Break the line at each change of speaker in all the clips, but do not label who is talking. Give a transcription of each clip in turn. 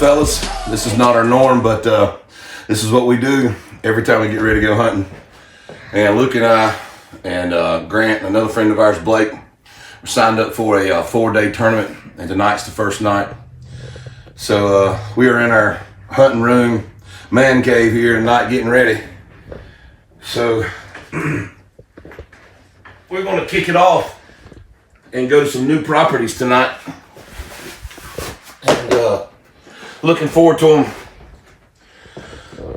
fellas. This is not our norm, but this is what we do every time we get ready to go hunting. And Luke and I and Grant and another friend of ours, Blake, were signed up for a 4-day tournament, and tonight's the first night. So we are in our hunting room, man cave here tonight getting ready. So we're going to kick it off and go to some new properties tonight. And looking forward to them.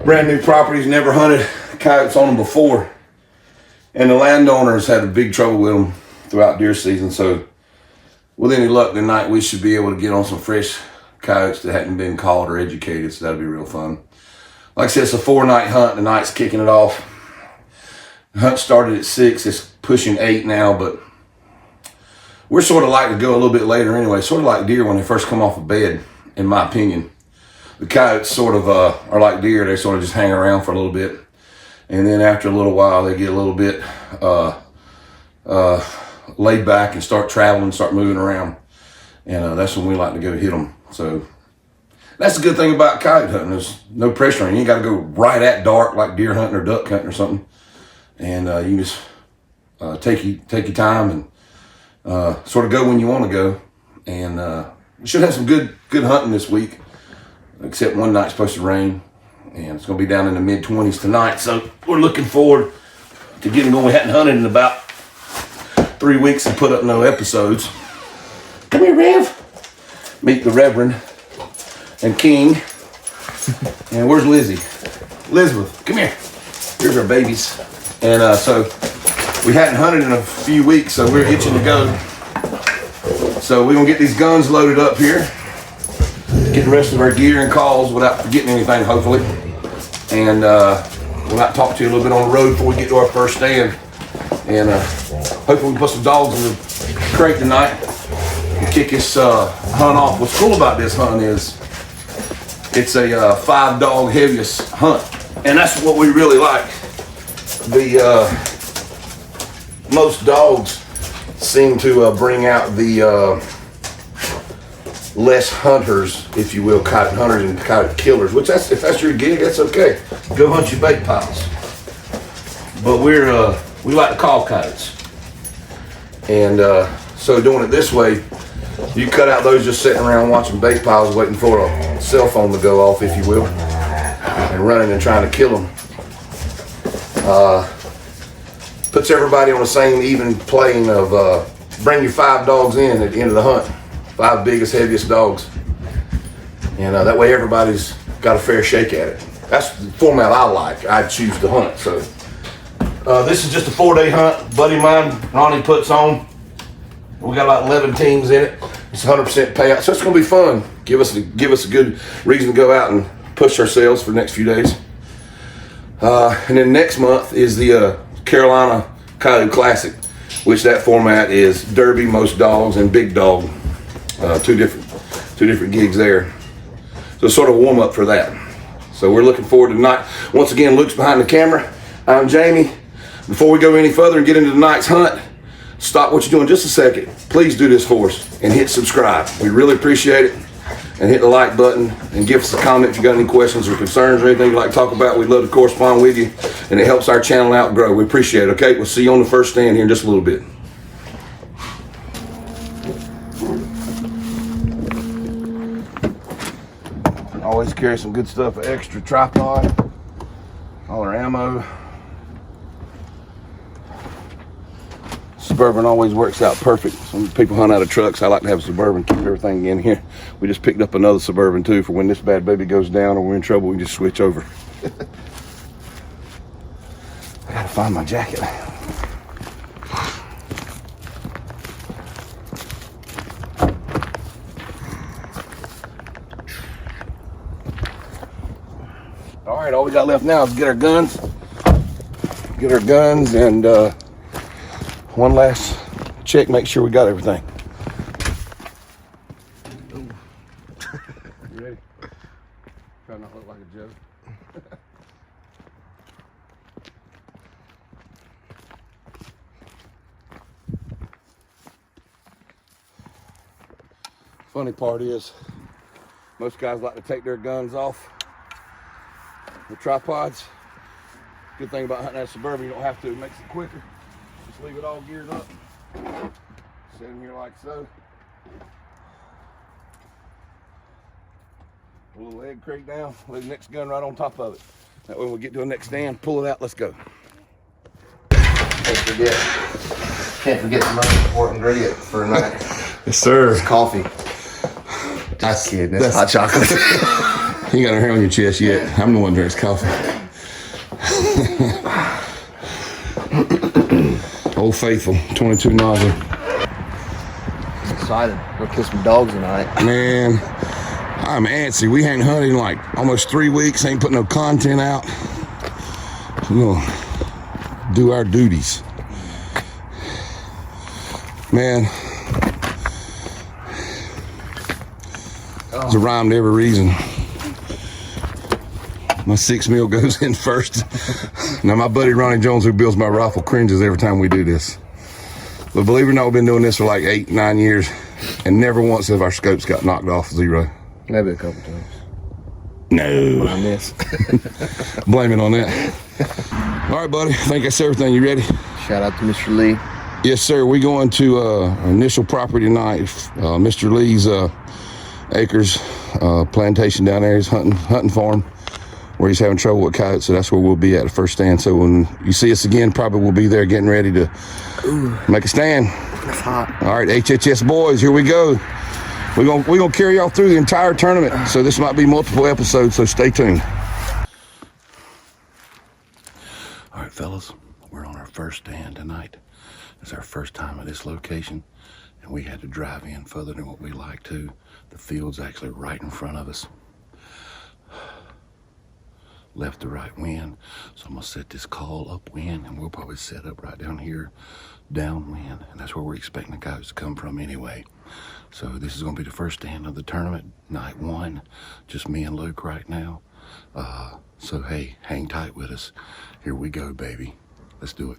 Brand new properties, never hunted coyotes on them before. And the landowners had a big trouble with them throughout deer season. So with any luck tonight, we should be able to get on some fresh coyotes that hadn't been called or educated. So that'll be real fun. Like I said, it's a 4-night hunt. Tonight's kicking it off. The hunt started at 6. It's pushing 8 now, but we're sort of like to go a little bit later anyway. Sort of like deer when they first come off of bed, in my opinion. The coyotes sort of are like deer. They sort of just hang around for a little bit. And then after a little while, they get a little bit laid back and start traveling, start moving around. And that's when we like to go hit them. So that's the good thing about coyote hunting. There's no pressure on you. You ain't got to go right at dark like deer hunting or duck hunting or something. And you can just take your time and sort of go when you want to go. And we should have some good hunting this week, except one night's supposed to rain, and it's going to be down in the mid-20s tonight. So we're looking forward to getting going. We hadn't hunted in about 3 weeks and put up no episodes. Come here, Rev. Meet the Reverend and King. And where's Lizzie? Elizabeth, come here. Here's our babies. And so we hadn't hunted in a few weeks, so we're itching to go. So we're going to get these guns loaded up here, get the rest of our gear and calls without forgetting anything, hopefully. And we'll not talk to you a little bit on the road before we get to our first stand. And hopefully we can put some dogs in the crate tonight and kick this hunt off. What's cool about this hunt is it's a 5-dog heaviest hunt. And that's what we really like. The most dogs seem to bring out the less hunters, if you will, coyote hunters and coyote killers. Which if that's your gig, that's okay. Go hunt your bait piles. But we like to call coyotes, and so doing it this way, you cut out those just sitting around watching bait piles, waiting for a cell phone to go off, if you will, and running and trying to kill them. Puts everybody on the same even plane of bring your 5 dogs in at the end of the hunt. 5 biggest, heaviest dogs. And that way everybody's got a fair shake at it. That's the format I like. I choose to hunt. So this is just a 4-day hunt. Buddy of mine, Ronnie, puts on. We got about 11 teams in it. It's 100% payout. So it's going to be fun. Give us a good reason to go out and push ourselves for the next few days. And then next month is the Carolina Coyote Classic, which that format is Derby, most dogs, and big dog. Two different gigs there. So sort of warm up for that. So we're looking forward to tonight. Once again, Luke's behind the camera. I'm Jamie. Before we go any further and get into tonight's hunt, stop what you're doing just a second. Please do this for us and hit subscribe. We really appreciate it. And hit the like button and give us a comment if you got any questions or concerns or anything you'd like to talk about. We'd love to correspond with you, and it helps our channel out grow. We appreciate it. Okay, we'll see you on the first stand here in just a little bit. Always carry some good stuff, an extra tripod, all our ammo. Suburban always works out perfect. Some people hunt out of trucks. I like to have a Suburban, keep everything in here. We just picked up another Suburban too for when this bad baby goes down or we're in trouble, we can just switch over. I gotta find my jacket. All right, all we got left now is get our guns. And one last check, make sure we got everything. You ready? Try not to look like a joke. Funny part is, Most guys like to take their guns off the tripods. Good thing about hunting that Suburban, you don't have to. It makes it quicker. Just leave it all geared up. Sit in here like so. Pull the leg crate down, lay the next gun right on top of it. That way when we get to the next stand, pull it out, let's go.
Can't forget the most important ingredient for a night.
Yes, sir.
It's coffee. Just kidding, that's hot chocolate.
You ain't got no hair on your chest yet. I'm the one who drinks coffee. Old Faithful, 22 nozzle.
I'm excited. Go kill some dogs tonight.
Man, I'm antsy. We ain't hunted in like almost 3 weeks. Ain't put no content out. We're gonna do our duties. Man, there's a rhyme to every reason. My 6 mil goes in first. Now my buddy Ronnie Jones, who builds my rifle, cringes every time we do this. But believe it or not, we've been doing this for like 8, 9 years, and never once have our scopes got knocked off 0.
Maybe a couple times.
No.
I miss.
Blame it on that. All right, buddy. I think that's everything. You ready?
Shout out to Mr. Lee.
Yes, sir. We're going to our initial property tonight. Mr. Lee's acres plantation down there. He's hunting farm where he's having trouble with coyotes. So that's where we'll be at the first stand. So when you see us again, probably we'll be there getting ready to make a stand.
It's hot.
All right, HHS boys, here we go. We're gonna carry y'all through the entire tournament. So this might be multiple episodes. So stay tuned. All right, fellas, we're on our first stand tonight. It's our first time at this location, and we had to drive in further than what we like to. The field's actually right in front of us. Left to right wind, so I'm gonna set this call upwind, and we'll probably set up right down here downwind, and that's where we're expecting the coyotes to come from anyway. So this is gonna be the first stand of the tournament, night 1. Just me and Luke right now. So hey, hang tight with us. Here we go, baby. Let's do it.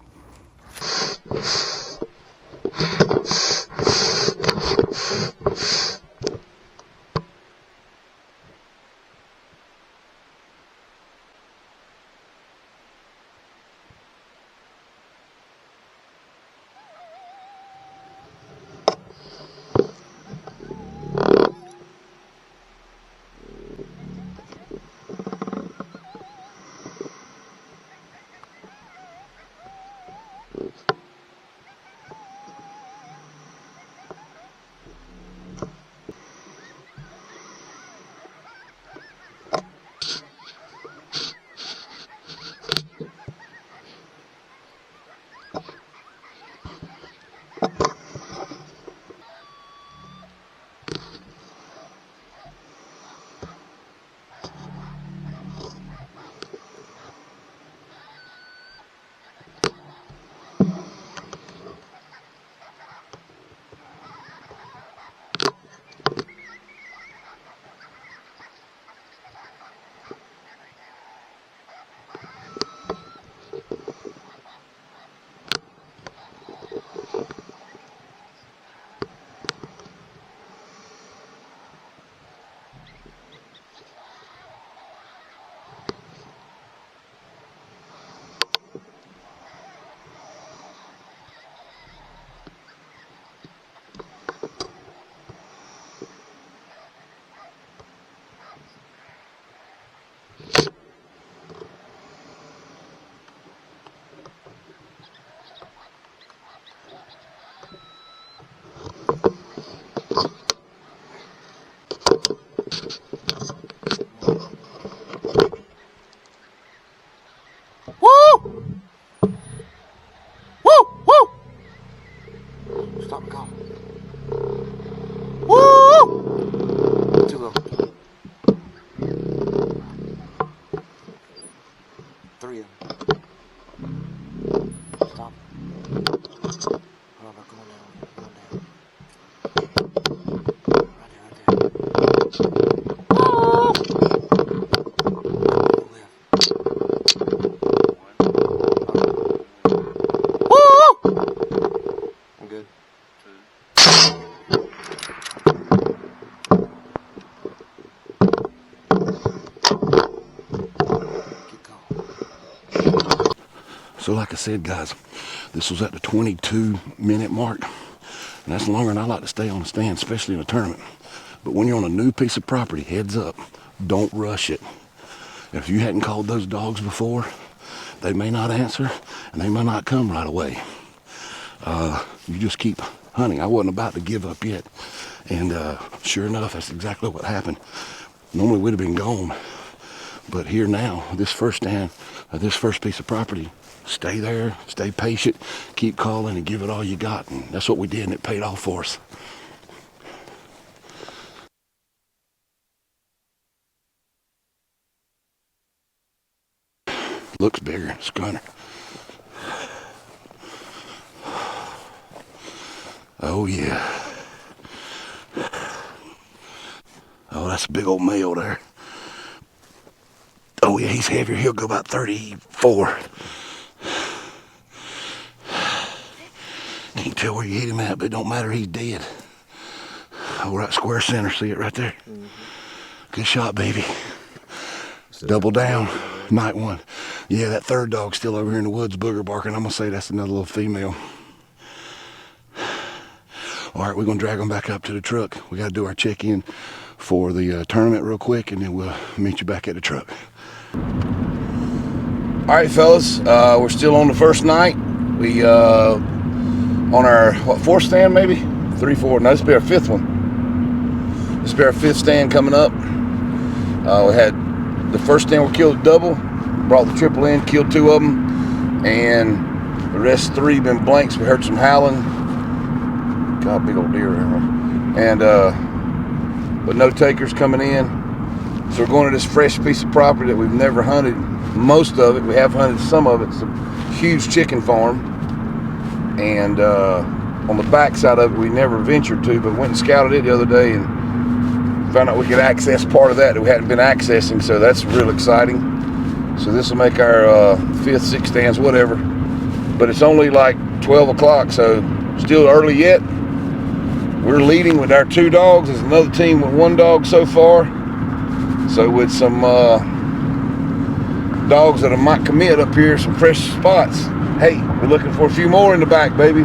So like I said, guys, this was at the 22-minute mark. And that's longer than I like to stay on the stand, especially in a tournament. But when you're on a new piece of property, heads up, don't rush it. If you hadn't called those dogs before, they may not answer, and they may not come right away. You just keep hunting. I wasn't about to give up yet. And sure enough, that's exactly what happened. Normally we'd have been gone. But here now, this first stand, this first piece of property, stay there, stay patient, keep calling and give it all you got. And that's what we did, and it paid off for us. Looks bigger, it's gunner. Oh yeah. Oh, that's a big old male there. Oh yeah, he's heavier. He'll go about 34. Can't tell where you hit him at, but it don't matter, he's dead. Oh, right square center, see it right there? Mm-hmm. Good shot, baby. Double down, night one. Yeah, that third dog's still over here in the woods booger barking. I'm gonna say that's another little female. All right, we're gonna drag them back up to the truck. We gotta do our check-in for the tournament real quick, and then we'll meet you back at the truck. All right, fellas, we're still on the first night. We on our fourth stand, maybe 3, 4. No, this will be our fifth one. This will be our fifth stand coming up. We had the first stand we killed a double, brought the triple in, killed 2 of them, and the rest 3 been blanks. We heard some howling. God, big old deer there. And but no takers coming in. So we're going to this fresh piece of property that we've never hunted. Most of it, we have hunted some of it. It's a huge chicken farm. And on the back side of it, we never ventured to, but went and scouted it the other day and found out we could access part of that we hadn't been accessing, so that's real exciting. So this will make our 5th, 6th stands, whatever. But it's only like 12 o'clock, so still early yet. We're leading with our 2 dogs. There's another team with 1 dog so far. So with some dogs that might commit up here, some fresh spots. Hey, we're looking for a few more in the back, baby.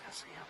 I see him.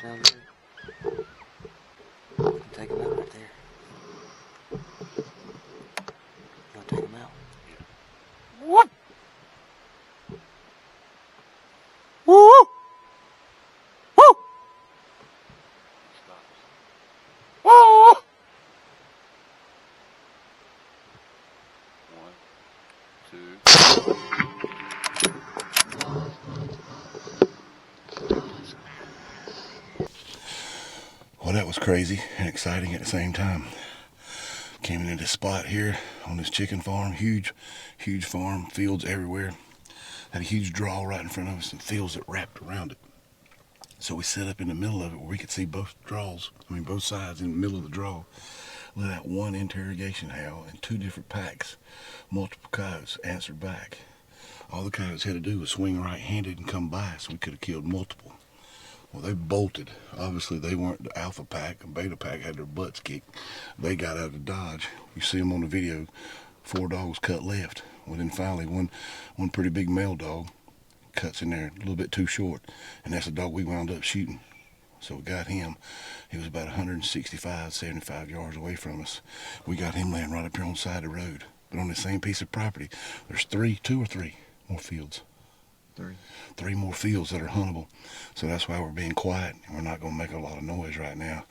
Down there. You can take them out right there. You want to take them out? What? Woo! Woo! Woo!
1, 2.
Well, that was crazy and exciting at the same time. Came into this spot here on this chicken farm, huge farm, fields everywhere. Had a huge draw right in front of us and fields that wrapped around it. So we set up in the middle of it where we could see both sides in the middle of the draw. Let out one interrogation howl and 2 different packs. Multiple coyotes answered back. All the coyotes had to do was swing right-handed and come by, so we could have killed multiple. Well, they bolted. Obviously, they weren't the alpha pack. The beta pack had their butts kicked. They got out of Dodge. You see them on the video. 4 dogs cut left. Well, then finally, one pretty big male dog cuts in there a little bit too short, and that's the dog we wound up shooting. So we got him. He was about 165, 75 yards away from us. We got him laying right up here on the side of the road. But on the same piece of property, there's 2 or 3 more fields. 3 more fields that are huntable. So that's why we're being quiet. We're not going to make a lot of noise right now.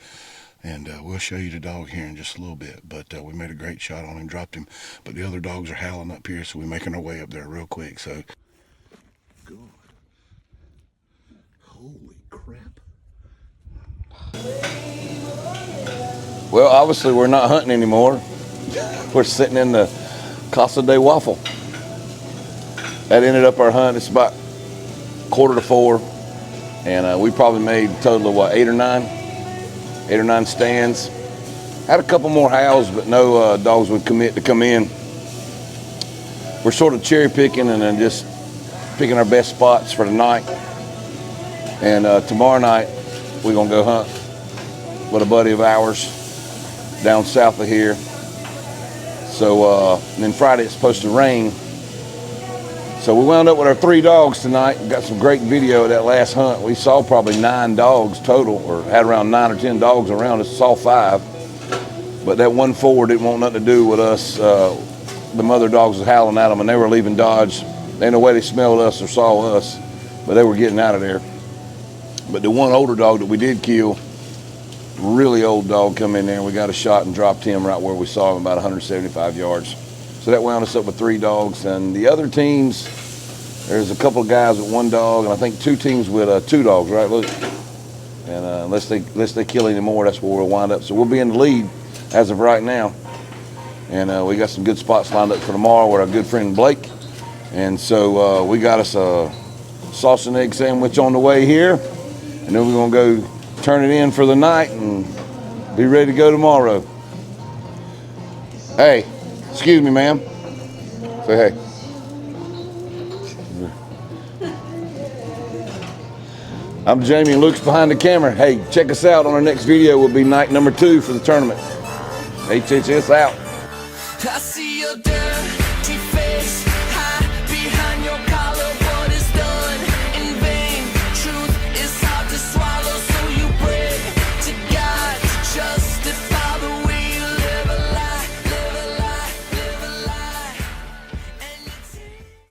And we'll show you the dog here in just a little bit. But we made a great shot on him, dropped him. But the other dogs are howling up here, so we're making our way up there real quick. So, God. Holy crap.
Well, obviously we're not hunting anymore. We're sitting in the Casa de Waffle. That ended up our hunt. It's about 3:45, and we probably made a total of what, 8 or 9 stands. Had a couple more howls, but no dogs would commit to come in. We're sort of cherry picking and then just picking our best spots for the night. And tomorrow night we're gonna go hunt with a buddy of ours down south of here. So and then Friday it's supposed to rain. So we wound up with our 3 dogs tonight. We got some great video of that last hunt. We saw probably 9 dogs total, or had around 9 or 10 dogs around us. Saw 5, but that 1-4 didn't want nothing to do with us. The mother dogs was howling at them, and they were leaving Dodge. Ain't no way they smelled us or saw us, but they were getting out of there. But the one older dog that we did kill, really old dog, come in there, and we got a shot and dropped him right where we saw him, about 175 yards. So that wound us up with 3 dogs. And the other teams, there's a couple of guys with 1 dog, and I think 2 teams with 2 dogs, right, Luke? And unless they kill any more, that's where we'll wind up. So we'll be in the lead as of right now. And we got some good spots lined up for tomorrow with our good friend Blake. And so we got us a sausage and egg sandwich on the way here. And then we're gonna go turn it in for the night and be ready to go tomorrow. Hey, excuse me, ma'am. Say hey. I'm Jamie and Luke's behind the camera. Hey, check us out on our next video. Will be night number 2 for the tournament. HHS out.
I see your